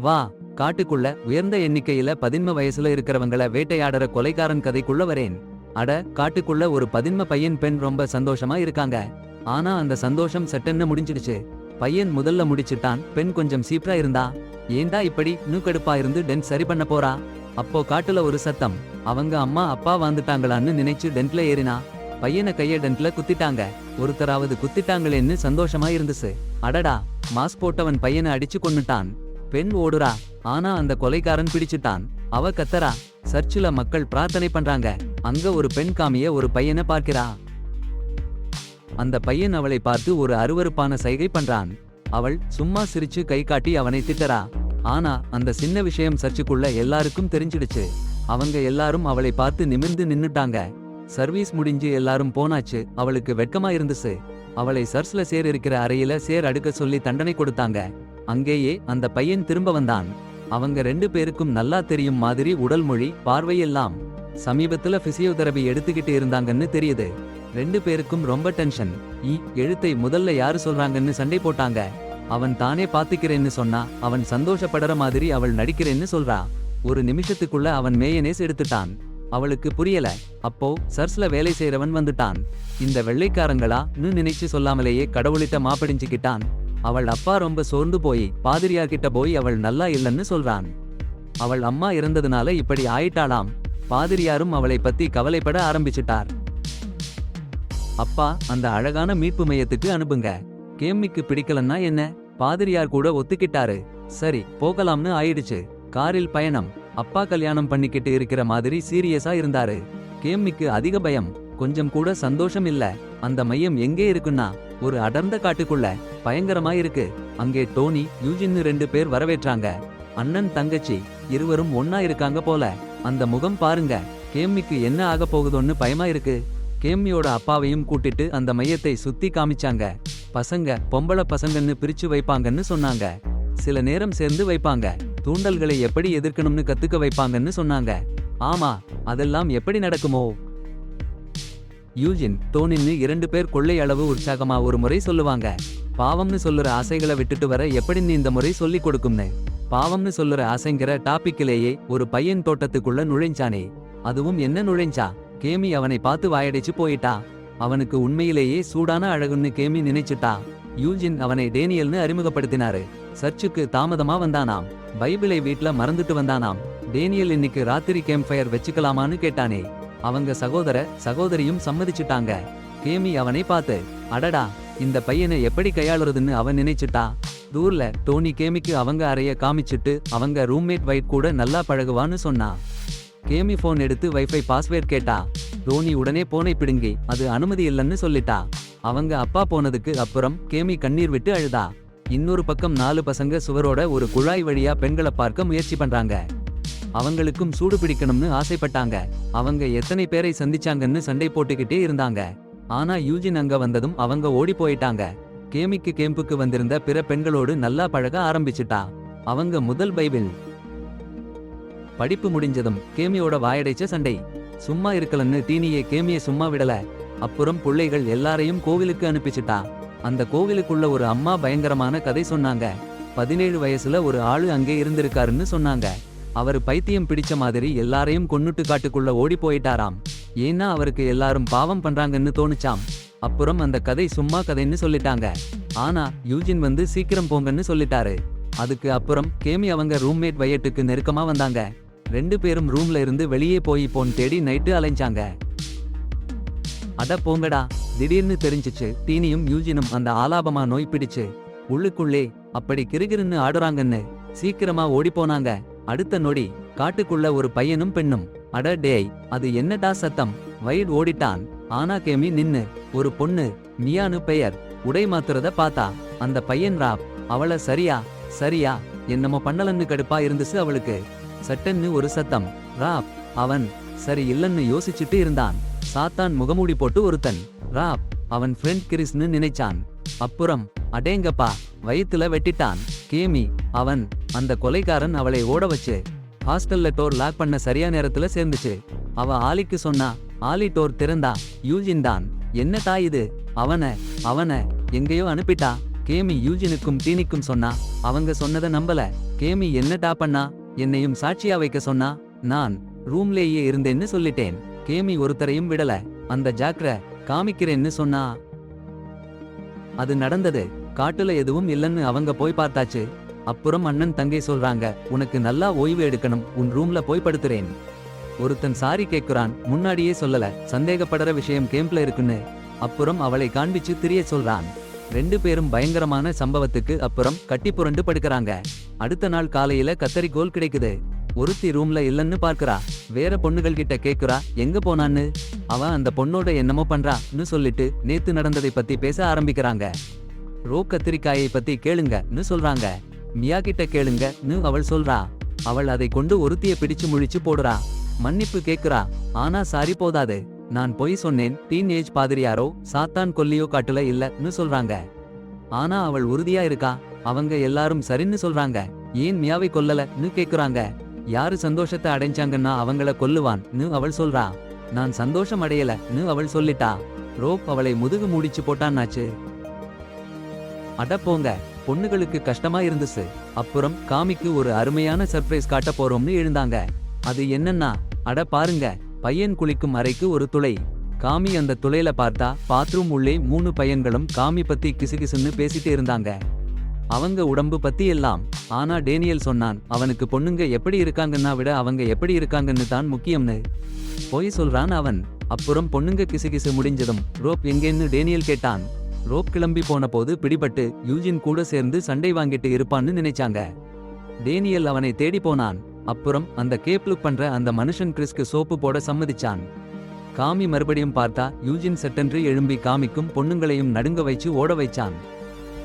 வா, காட்டுக்குள்ள உயர்ந்த எண்ணிக்கையில 15 வயசுல இருக்கிறவங்கள வேட்டையாடுற கொலைகாரன் கதைக்குள்ள வரேன். அட, காட்டுக்குள்ள ஒரு 15 பையன் பெண் ரொம்ப சந்தோஷமா இருக்காங்க. ஆனா அந்த சந்தோஷம் சட்டென்னு முடிஞ்சிடுச்சு. பையன் முதல்ல முடிச்சிட்டான், பெண் கொஞ்சம் சீப்ரா இருந்தா. ஏண்டா இப்படி நூக்கடுப்பா இருந்து டென்ட் சரி பண்ண போறா? அப்போ காட்டுல ஒரு சத்தம். அவங்க அம்மா அப்பா வந்துட்டாங்களான்னு நினைச்சு டென்ட்ல ஏறினா. பையனை கைய டென்ட்ல குத்திட்டாங்க. ஒருத்தராவது குத்திட்டாங்களேன்னு சந்தோஷமா இருந்துச்சு. அடடா, மாஸ் போட்டவன் பையனை அடிச்சு கொன்னுட்டான். பெண் ஓடுறா, ஆனா அந்த கொலைகாரன் பிடிச்சிட்டான். அவ கத்தரா. சர்ச்சில மக்கள் பிரார்த்தனை பண்றாங்க. அங்க ஒரு பெண் காமிய ஒரு பையனை பார்க்கிறா. அந்த பையன் அவளை பார்த்து ஒரு அருவருப்பான சைகை பண்றான். அவள் சும்மா சிரிச்சு கை காட்டி அவனை திட்டறா. ஆனா அந்த சின்ன விஷயம் சர்ச்சுக்குள்ள எல்லாருக்கும் தெரிஞ்சிடுச்சு. அவங்க எல்லாரும் அவளை பார்த்து நிமிர்ந்து நின்னுட்டாங்க. சர்வீஸ் முடிஞ்சு எல்லாரும் போனாச்சு. அவளுக்கு வெட்கமா இருந்துச்சு. அவளை சர்ச்ல சேர் இருக்கிற அறையில சேர் அடுக்க சொல்லி தண்டனை கொடுத்தாங்க. அங்கேயே அந்த பையன் திரும்ப வந்தான். அவங்க 2 பேருக்கும் நல்லா தெரியும் மாதிரி உடல் மொழி, பார்வையெல்லாம். சமீபத்துல பிசியோதெரபி எடுத்துக்கிட்டு இருந்தாங்கன்னு தெரியுது. 2 பேருக்கும் ரொம்ப டென்ஷன். எழுத்தை முதல்ல யாரு சொல்றாங்கன்னு சண்டை போட்டாங்க. அவன் தானே பாத்துக்கிறேன்னு சொன்னா, அவன் சந்தோஷப்படுற மாதிரி அவள் நடிக்கிறேன்னு சொல்றா. ஒரு நிமிஷத்துக்குள்ள அவன் மேயனேஸ் எடுத்துட்டான். அவளுக்கு புரியல. அப்போ சர்ச்ல வேலை செய்யறவன் வந்துட்டான். இந்த வெள்ளைக்காரங்களான்னு நினைச்சு சொல்லாமலேயே கடவுளிட்ட மாப்படிஞ்சுக்கிட்டான். அவள் அப்பா ரொம்ப சோர்ந்து போய் பாதிரியார்கிட்ட போய் அவள் நல்லா இல்லைன்னு சொல்றான். அவள் அம்மா இறந்ததுனால இப்படி ஆயிட்டாளாம். பாதிரியாரும் அவளை பத்தி கவலைப்பட ஆரம்பிச்சிட்டார். அப்பா, அந்த அழகான மீட்பு மையத்துக்கு அனுப்புங்க. கேம்மிக்கு பிடிக்கலன்னா என்ன? பாதிரியார் கூட ஒத்துக்கிட்டாரு. சரி, போகலாம்னு ஆயிடுச்சு. காரில் பயணம். அப்பா கல்யாணம் பண்ணிக்கிட்டு இருக்கிற மாதிரி சீரியஸா இருந்தாரு. கேம்மிக்கு அதிக பயம், கொஞ்சம் கூட சந்தோஷம் இல்ல. அந்த மையம் எங்கே இருக்குன்னா, ஒரு அடர்ந்த காட்டுக்குள்ள. பயங்கரமா இருக்கு. அங்கே டோனி, யூஜின்னு 2 பேர் வரவேற்றாங்க. அண்ணன் தங்கச்சி இருவரும் ஒன்னா இருக்காங்க போல. அந்த முகம் பாருங்க. கேம்மிக்கு என்ன ஆக போகுதோன்னு பயமா இருக்கு. கேம்மியோட அப்பாவையும் கூட்டிட்டு அந்த மையத்தை சுத்தி காமிச்சாங்க. பசங்க பொம்பளை பசங்கன்னு பிரிச்சு வைப்பாங்கன்னு சொன்னாங்க. சில நேரம் சேர்ந்து வைப்பாங்க. தூண்டல்களை எப்படி எதிர்க்கணும்னு கத்துக்க வைப்பாங்கன்னு சொன்னாங்க. ஆமா, அதெல்லாம் எப்படி நடக்குமோ? யூஜின், டோனின்னு 2 பேர் கொள்ளை அளவு உற்சாகமா ஒரு முறை சொல்லுவாங்க. பாவம்னு சொல்லுற ஆசைகளை விட்டுட்டு வர எப்படின்னு இந்த முறை சொல்லி கொடுக்கும்னு. பாவம்னு சொல்லுற ஆசைங்கிற டாபிக்கிலேயே ஒரு பையன் தோட்டத்துக்குள்ள நுழைஞ்சானே. அதுவும் என்ன நுழைஞ்சா? கேமி அவனை பார்த்து வாயடைச்சு போயிட்டா. அவனுக்கு உண்மையிலேயே சூடான அழகுன்னு கேமி நினைச்சிட்டா. யூஜின் அவனை டேனியல்னு அறிமுகப்படுத்தினாரு. சர்ச்சுக்கு தாமதமா வந்தானாம். பைபிளை வீட்ல மறந்துட்டு வந்தானாம். டேனியல் இன்னைக்கு ராத்திரி கேம்ப் ஃபயர் வச்சுக்கலாமான்னு கேட்டானே. அவங்க சகோதரியும் சம்மதிச்சுட்டாங்க. கேமி அவனை பார்த்து, அடடா, இந்த பையனை எப்படி கையாளுறதுன்னு அவன் நினைச்சிட்டா. தூர்ல டோனி கேமிக்கு அவங்க அறைய காமிச்சிட்டு அவங்க ரூம்மேட் வைட் கூட நல்லா பழகுவான்னு சொன்னா. கேமி போன் எடுத்து வைஃபை பாஸ்வேர்ட் கேட்டா. டோனி உடனே போனை பிடுங்கி அது அனுமதி இல்லைன்னு சொல்லிட்டா. அவங்க அப்பா போனதுக்கு அப்புறம் கேமி கண்ணீர் விட்டு அழுதா. இன்னொரு பக்கம் 4 பசங்க சுவரோட ஒரு குழாய் வழியா பெண்களை பார்க்க முயற்சி பண்றாங்க. அவங்களுக்கும் சூடு பிடிக்கணும்னு ஆசைப்பட்டாங்க. அவங்க எத்தனை பேரை சந்திச்சாங்கன்னு சண்டை போட்டுக்கிட்டே இருந்தாங்க. ஆனா யூஜின் அங்க வந்ததும் அவங்க ஓடி போயிட்டாங்க. கேமிக்கு கேம்புக்கு வந்திருந்த பிற பெண்களோடு நல்லா பழக ஆரம்பிச்சிட்டா. அவங்க முதல் பைபிள் படிப்பு முடிஞ்சதும் கேமியோட வாயடைச்ச சண்டை. சும்மா இருக்கலன்னு டீனியே கேமியை சும்மா விடல. அப்புறம் பிள்ளைகள் எல்லாரையும் கோவிலுக்கு அனுப்பிச்சிட்டா. அந்த கோவிலுக்குள்ள ஒரு அம்மா பயங்கரமான கதை சொன்னாங்க. 17 வயசுல ஒரு ஆளு அங்கே இருந்திருக்காருன்னு சொன்னாங்க. அவர் பைத்தியம் பிடிச்ச மாதிரி எல்லாரையும் கொன்னுட்டு காட்டுக்குள்ள ஓடி போயிட்டாராம். ஏன்னா அவருக்கு எல்லாரும் பாவம் பண்றாங்கன்னு தோணுச்சாம். அப்புறம் அந்த கதை சும்மா கதைன்னு சொல்லிட்டாங்க. ஆனா யூஜின் வந்து சீக்கிரம் போங்கன்னு சொல்லிட்டாரு. அதுக்கு அப்புறம் கேமி அவங்க ரூம்மேட் வயட்டுக்கு நெருக்கமா வந்தாங்க. 2 பேரும் ரூம்ல இருந்து வெளியே போய் போன் தேடி நைட்டு அலைஞ்சாங்க. அட போங்கடா, திடீர்னு தெரிஞ்சிச்சு டீனியும் யூஜினும் அந்த ஆலாபமா நோய் பிடிச்சு உள்ளுக்குள்ளே அப்படி கிறுகிறுன்னு ஆடுறாங்கன்னு. சீக்கிரமா ஓடி போனாங்க. அடுத்த நொடி காட்டுக்குள்ள ஒரு பையனும் பெண்ணும். அட டேய், அது என்னடா சத்தம்? வைட் ஓடிட்டான். ஆனா கேமி நின்னு. ஒரு பொண்ணு, மியானு பெயர், உடை மாத்துறத பார்த்தா. அந்த பையன் ராப். அவள சரியா என்னமோ பண்ணலன்னு கடுப்பா இருந்துச்சு அவளுக்கு. சட்டன்னு ஒரு சத்தம். ராப். அவன் சரி இல்லன்னு யோசிச்சுட்டு இருந்தான். சாத்தான் முகமூடி போட்டு ஒருத்தன். ராப். அவன் ஃப்ரெண்ட் கிறிஸ்னு நினைச்சான். அப்புறம் அடேங்கப்பா, வயித்துல வெட்டிட்டான். கேமி. அவன் அந்த கொலைகாரன் அவளை ஓட வச்சு ஹாஸ்டல்ல டோர் லாக் பண்ண சரியா நேரத்துல சேர்ந்துச்சு. அவ ஆலிக்கு சொன்னா. ஆலி டோர் திறந்தா. யூஜின் தான். என்னடா இது? அவன எங்கேயோ அனுப்பிட்டா. கேமி யூஜினுக்கும் டீனிக்கும் சொன்னா. அவங்க சொன்னதை நம்பல. கேமி என்னடா பண்ணா? என்னையும் சாட்சியா வைக்க சொன்னா. நான் ரூம்லேயே இருந்தேன்னு சொல்லிட்டேன். கேமி ஒருத்தரையும் விடல. அந்த ஜாக்ர காமிக்கிறேன்னு சொன்னா. அது நடந்தது. காட்டுல எதுவும் இல்லன்னு அவங்க போய் பார்த்தாச்சு. அப்புறம் அண்ணன் தங்கை சொல்றாங்க, உனக்கு நல்லா ஓய்வு எடுக்கணும், உன் ரூம்ல போய் படுத்துறேன். ஒருத்தன் சாரி கேக்குறான். முன்னாடியே சொல்லல, சந்தேகப்படுற விஷயம் கேம்ப்ல இருக்குன்னு. அப்புறம் அவளை காண்பிச்சு திரிய சொல்றான். 2 பேரும் பயங்கரமான சம்பவத்துக்கு அப்புறம் கட்டி புரண்டு படுக்கறாங்க. அடுத்த நாள் காலையில கத்தரிக்கோல் கிடைக்குது. ஒருத்தி ரூம்ல இல்லன்னு பார்க்கறா. வேற பொண்ணுகள் கிட்ட கேக்குறா, எங்க போனான்னு. அவ அந்த பொண்ணோட என்னமோ பண்றான்னு சொல்லிட்டு நேத்து நடந்ததை பத்தி பேச ஆரம்பிக்கிறாங்க. ரோ கத்திரிக்காயை பத்தி கேளுங்கன்னு சொல்றாங்க. மியா கிட்ட கேளுங்கன்னு அவள் சொல்றா. அவள் அதை கொண்டு ஒருத்திய பிடிச்சு முழிச்சு போடுறா. மன்னிப்பு கேக்குறா. ஆனா சாரி போதாது. நான் பொய் சொன்னேன், டீனேஜ் பாதிரியாரோ சாத்தான் கொல்லியோ காட்டுல இல்லன்னு சொல்றாங்க. ஆனா அவள் உறுதியா இருக்கா. அவங்க எல்லாரும் சரின்னு சொல்றாங்க. ஏன் மியாவை கொல்லலன்னு கேக்குறாங்க. யாரு சந்தோஷத்தை அடைஞ்சாங்கன்னா அவங்கள கொல்லுவான்னு அவள் சொல்றா. நான் சந்தோஷம் அடையலன்னு அவள் சொல்லிட்டா. ரோப் அவளை முதுகு மூடிச்சு போட்டான்னாச்சு. அட போங்க, பொண்ணுகளுக்கு கஷ்டமா இருந்துச்சு. அப்புறம் காமிக்கு ஒரு அருமையான சர்ப்ரைஸ் காட்ட போறோம்னு எழுந்தாங்க. அது என்னன்னா, அட பாருங்க, பையன் குளிக்கும் அறைக்கு ஒரு துளை. காமி அந்த துளையில பார்த்தா பாத்ரூம் உள்ளே 3 பையன்களும் காமி பத்தி கிசுகிசுன்னு பேசிட்டு இருந்தாங்க. அவங்க உடம்பு பத்தி எல்லாம். ஆனா டேனியல் சொன்னான், அவனுக்கு பொண்ணுங்க எப்படி இருக்காங்கன்னா விட அவங்க எப்படி இருக்காங்கன்னு தான் முக்கியம்னு. பொய் சொல்றான் அவன். அப்புறம் பொண்ணுங்க கிசுகிசு முடிஞ்சதும் ரோப் எங்கேன்னு டேனியல் கேட்டான். ரோப் கிளம்பி போன போது பிடிபட்டு யூஜின் கூட சேர்ந்து சண்டை வாங்கிட்டு இருப்பான்னு நினைச்சாங்க. டேனியல் அவனை தேடி போனான். அப்புறம் அந்த கேப் லுக் பண்ற அந்த மனுஷன் கிறிஸ்க்கு சோப்பு போட சம்மதிச்சான். காமி மறுபடியும் பார்த்தா யூஜின் சட்டென்று எழும்பி காமிக்கும் பொண்ணுங்களையும் நடுங்க வச்சு ஓட வைச்சான்.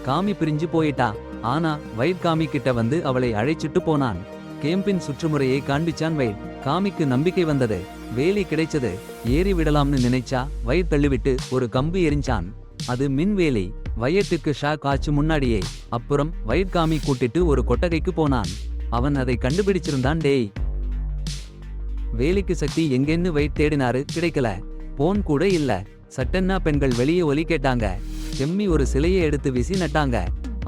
காமி பிரிஞ்சு போயிட்டா. ஆனா வைட் காமி கிட்ட வந்து அவளை அழைச்சிட்டு போனான். கேம்பின் சுற்றுமுறையை காண்பிச்சான் வைட். காமிக்கு நம்பிக்கை வந்தது. வேலி கிடைச்சது. ஏறி விடலாம்னு நினைச்சா வைட் தள்ளிவிட்டு ஒரு கம்பு எரிஞ்சான். அது மின்வேலி. வயட்டுக்கு ஷாக் ஆச்சு முன்னாடியே. அப்புறம் வைட் காமி கூட்டிட்டு ஒரு கொட்டகைக்கு போனான். அவன் அதை கண்டுபிடிச்சிருந்தான். டேய், வேலிக்கு சக்தி எங்கேன்னு வைட் தேடினாரு, கிடைக்கல. போன் கூட இல்ல. சட்டன்னா பெண்கள் வெளியே ஒலி கேட்டாங்க. கெம்மி ஒரு சிலையை எடுத்து வீசி நட்டாங்க.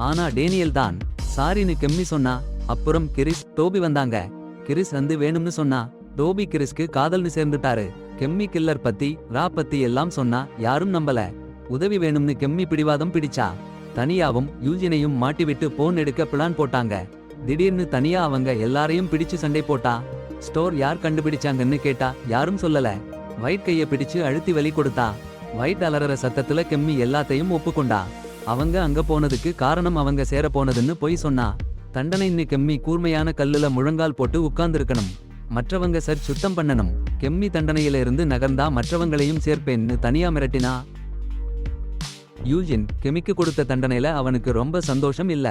ஆனா டேனியல் தான் சாரின்னு கெம்மி சொன்னா. அப்புறம் கிறிஸ், டோபி வந்தாங்க. கிறிஸ் வந்து வேணும்னு சொன்னா. டோபி கிறிஸ்க்கு காதல்னு சேர்ந்துட்டாரு. கெம்மி கில்லர் பத்தி ரா பத்தி எல்லாம் சொன்னா. யாரும் நம்பல. உதவி வேணும்னு கெம்மி பிடிவாதம் பிடிச்சா. தனியாவும் யூஜினையும் மாட்டிவிட்டு போன் எடுக்க பிளான் போட்டாங்க. திடீர்னு தனியா அவங்க எல்லாரையும் பிடிச்சு சண்டை போட்டா. ஸ்டோர் யார் கண்டுபிடிச்சாங்கன்னு கேட்டா யாரும் சொல்லல. வைட் கைய பிடிச்சு அழுத்தி வலி கொடுத்தா. வைட் அலறற சத்தத்துல கெம்மி எல்லாத்தையும் ஒப்புக்கொண்டா. அவங்க அங்க போனதுக்கு காரணம் அவங்க சேர போனதுன்னு பொய் சொன்னா. தண்டனைன்னு கெம்மி கூர்மையான கல்லுல முழங்கால் போட்டு உட்கார்ந்திருக்கணும். மற்றவங்க சர் சுத்தம் பண்ணணும். கெம்மி தண்டனையில இருந்து நகர்ந்தா மற்றவங்களையும் சேர்ப்பேன்னு தனியா மிரட்டினா. யூஜின் கெமிக்கு கொடுத்த தண்டனையில அவனுக்கு ரொம்ப சந்தோஷம் இல்ல.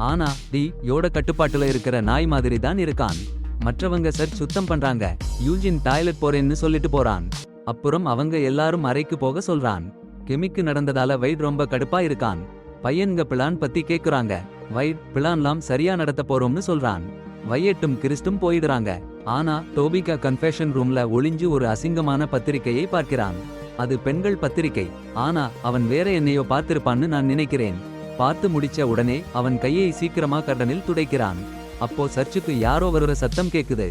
ஆனா டி யோட கட்டுப்பாட்டுல இருக்கிற நாய் மாதிரி தான் இருக்கான். மற்றவங்க சர் சுத்தம் பண்றாங்க. யூஜின் டாய்லெட் போறேன்னு சொல்லிட்டு போறான். அப்புறம் அவங்க எல்லாரும் அறைக்கு போக சொல்றான். கெமிக்கு நடந்ததால வைட் ரொம்ப கடுப்பா இருக்கான். பையன்க பிளான் பத்தி கேக்குறாங்க. வைட் பிளான்லாம் சரியா நடத்த போறோம்னு சொல்றான். வையட்டும் கிறிஸ்டும் போயிடுறாங்க. ஆனா டோபிகா கன்ஃபெஷன் ரூம்ல ஒளிஞ்சு ஒரு அசிங்கமான பத்திரிக்கையை பார்க்கிறான். அது பெண்கள் பத்திரிக்கை. ஆனா அவன் வேற என்னையோ பார்த்திருப்பான்னு நான் நினைக்கிறேன். பார்த்து முடிச்ச உடனே அவன் கையை சீக்கிரமா கடனில் துடைக்கிறான். அப்போ சர்ச்சுக்கு யாரோ வருகிற சத்தம் கேக்குது.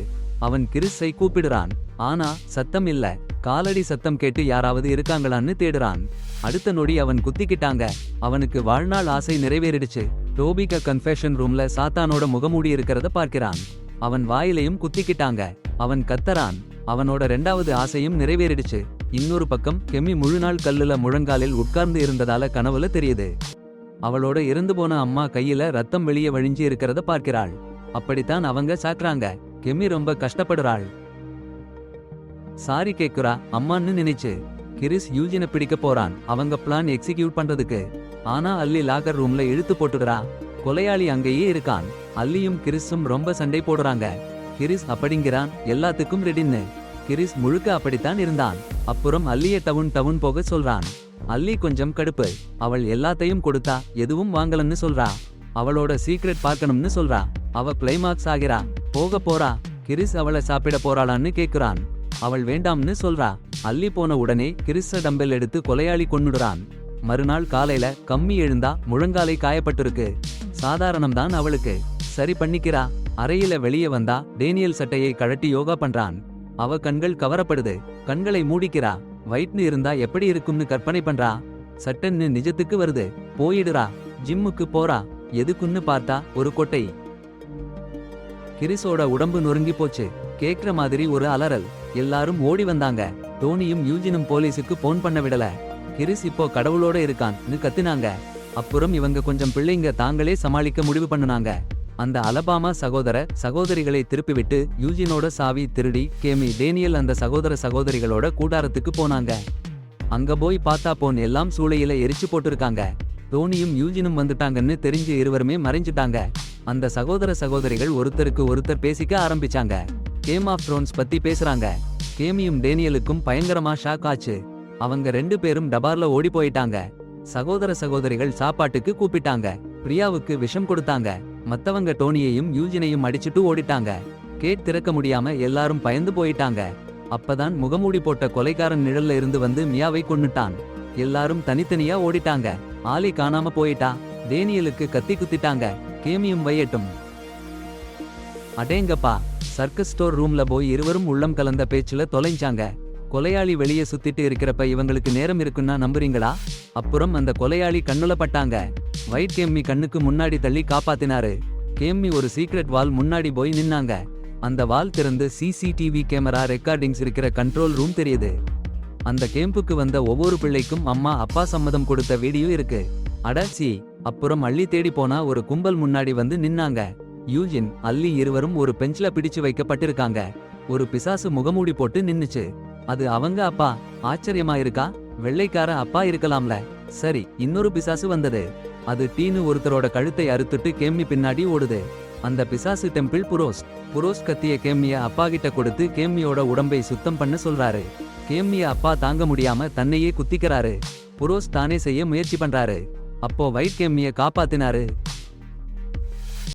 அவன் கிறிஸை கூப்பிடுறான். ஆனா சத்தம் இல்ல. காலடி சத்தம் கேட்டு யாராவது இருக்காங்களான்னு தேடுறான். அடுத்த நொடி அவன் குத்திக்கிட்டாங்க. அவனுக்கு வாழ்நாள் ஆசை நிறைவேறிடுச்சு. டோபிகா கன்ஃபெஷன் ரூம்ல சாத்தானோட முகமூடி இருக்கிறத பார்க்கிறான். அவன் வாயிலையும் குத்திக்கிட்டாங்க. அவன் கத்தறான். அவனோட 2வது ஆசையும் நிறைவேறிடுச்சு. இன்னொரு பக்கம் கெமி முழுநாள் கல்லுல முழங்காலில் உட்கார்ந்து இருந்ததால கனவுல தெரியுது. அவளோட இறந்து போன அம்மா கையில ரத்தம் வெளியே வழிஞ்சு இருக்கிறத பார்க்கிறாள். அப்படித்தான் அவங்க சாக்குறாங்க. கெமி ரொம்ப கஷ்டப்படுறாள். சாரி கேக்குறா அம்மான்னு நினைச்சு. கிறிஸ் யூஜினை பிடிக்க போறான் அவங்க பிளான் எக்ஸிக்யூட் பண்றதுக்கு. ஆனா அல்லி லாகர் ரூம்ல இழுத்து போட்டுடுறா. கொலையாளி அங்கேயே இருக்கான். அல்லியும் கிறிஸும் ரொம்ப சண்டை போடுறாங்க. கிறிஸ் அப்படிங்கிறான், எல்லாத்துக்கும் ரெடின்னு. கிறிஸ் முழுக்க அப்படித்தான் இருந்தான். அப்புறம் அல்லிய டவுன் போக சொல்றான். அல்லி கொஞ்சம் கடுப்பு. அவள் எல்லாத்தையும் கொடுத்தா எதுவும் வாங்கலன்னு சொல்றா. அவளோட சீக்ரெட் பார்க்கணும்னு சொல்றா. அவ கிளைமாக்ஸ் ஆகிறா. போக போறா. கிறிஸ் அவளை சாப்பிட போறாளான்னு கேக்குறான். அவள் வேண்டாம்னு சொல்றா. அல்லி போன உடனே கிறிஸ டம்பெல் எடுத்து கொலையாளி கொன்னுடுறான். மறுநாள் காலையில கம்மி எழுந்தா முழங்காலை காயப்பட்டிருக்கு. சாதாரணம்தான் அவளுக்கு. சரி பண்ணிக்கிறா. அறையில வெளியே வந்தா டேனியல் சட்டையை கழட்டி யோகா பண்றான். அவ கண்கள் கவரப்படுது. கண்களை மூடிக்கிறா. வயிற்று இருந்தா எப்படி இருக்கும்னு கற்பனை பண்றா. சட்டன்னு நிஜத்துக்கு வருது. போயிடுறா. ஜிம்முக்கு போறா. எதுக்குன்னு பார்த்தா ஒரு கொட்டை. கிறிஸோட உடம்பு நொறுங்கி போச்சு. கேக்குற மாதிரி ஒரு அலறல். எல்லாரும் ஓடி வந்தாங்க. டோனியும் யூஜினும் போலீஸுக்கு போன் பண்ண விடல. கிறிஸ் இப்போ கடவுளோட இருக்கான்னு கத்தினாங்க. அப்புறம் இவங்க கொஞ்சம் பிள்ளைங்க தாங்களே சமாளிக்க முடிவு பண்ணுனாங்க. அந்த அலபாமா சகோதரிகளை திருப்பிவிட்டு யூஜினோட சாவி திருடி கேமி டேனியல் அந்த சகோதரிகளோட கூடாரத்துக்கு போனாங்க. அங்க போய் பார்த்தா போன் எல்லாம் சூளையில எரிச்சு போட்டிருக்காங்க. டோனியும் யூஜினும் வந்துட்டாங்கன்னு தெரிஞ்சு இருவருமே மறைஞ்சிட்டாங்க. அந்த சகோதரிகள் ஒருத்தருக்கு ஒருத்தர் பேசிக்க ஆரம்பிச்சாங்க. கேம் ஆஃப் த்ரோன்ஸ் பத்தி பேசுறாங்க. கேமியும் டேனியலுக்கும் பயங்கரமா ஷாக் ஆச்சு. அவங்க 2 பேரும் டபார்ல ஓடி போயிட்டாங்க. சகோதரிகள் சாப்பாட்டுக்கு கூப்பிட்டாங்க. பிரியாவுக்கு விஷம் கொடுத்தாங்க. மத்தவங்க டோனியையும் யூஜினையும் அடிச்சுட்டு ஓடிட்டாங்க. கேட் திறக்க முடியாம எல்லாரும் பயந்து போயிட்டாங்க. அப்பதான் முகமூடி போட்ட கொலைகாரன் நிழல்ல இருந்து வந்து மியாவை கொன்னுட்டான். எல்லாரும் தனித்தனியா ஓடிட்டாங்க. ஆலி காணாம போயிட்டா. டேனியலுக்கு கத்தி குத்திட்டாங்க. கேமியும் வையட்டும். அடேங்கப்பா. சர்க்கஸ் ஸ்டோர் ரூம்ல போய் இருவரும் உள்ளம் கலந்த பேச்சுல தொலைஞ்சாங்க. கொலையாளி வெளியே சுத்திட்டு இருக்கிறப்ப இவங்களுக்கு நேரம் இருக்குன்னா நம்புறீங்களா? அப்புறம் அந்த கொலையாளி கண்ணுல பட்டாங்க. வைட் கேம்மி கண்ணுக்கு முன்னாடி தள்ளி காப்பாத்தினாரு. கேம்மி ஒரு சீக்ரெட் வால் முன்னாடி போய் நின்னாங்க. அந்த வால் திறந்து சிசிடிவி கேமரா ரெக்கார்டிங்ஸ் இருக்கிற கண்ட்ரோல் ரூம் தெரியுது. அந்த கேம்புக்கு வந்த ஒவ்வொரு பிள்ளைக்கும் அம்மா அப்பா சம்மதம் கொடுத்த வீடியோ இருக்கு. அடச்சி. அப்புறம் அள்ளி தேடி போனா ஒரு கும்பல் முன்னாடி வந்து நின்னாங்க. யூஜின் அல்லி இருவரும் ஒரு பெஞ்ச்ல பிடிச்சு வைக்கப்பட்டிருக்காங்க. ஒரு பிசாசு முகமூடி போட்டு நின்னுச்சு. அது அவங்க அப்பா. ஆச்சரியமா இருக்கா? வெள்ளைக்கார அப்பா இருக்கலாம்ல. சரி, இன்னொரு பிசாசு வந்தது. அது டீனு ஒருத்தரோட கழுத்தை அறுத்துட்டு கேம்மி பின்னாடி ஓடுது. அந்த பிசாசு டெம்பிள் புரோஸ் கத்திய கேம்மிய அப்பா கிட்ட கொடுத்து கேம்மியோட உடம்பை சுத்தம் பண்ண சொல்றாரு. கேம்மிய அப்பா தாங்க முடியாம தன்னையே குத்திக்கிறாரு. புரோஸ் தானே செய்ய முயற்சி பண்றாரு. அப்போ வைட் கேம்மிய காப்பாத்தினாரு.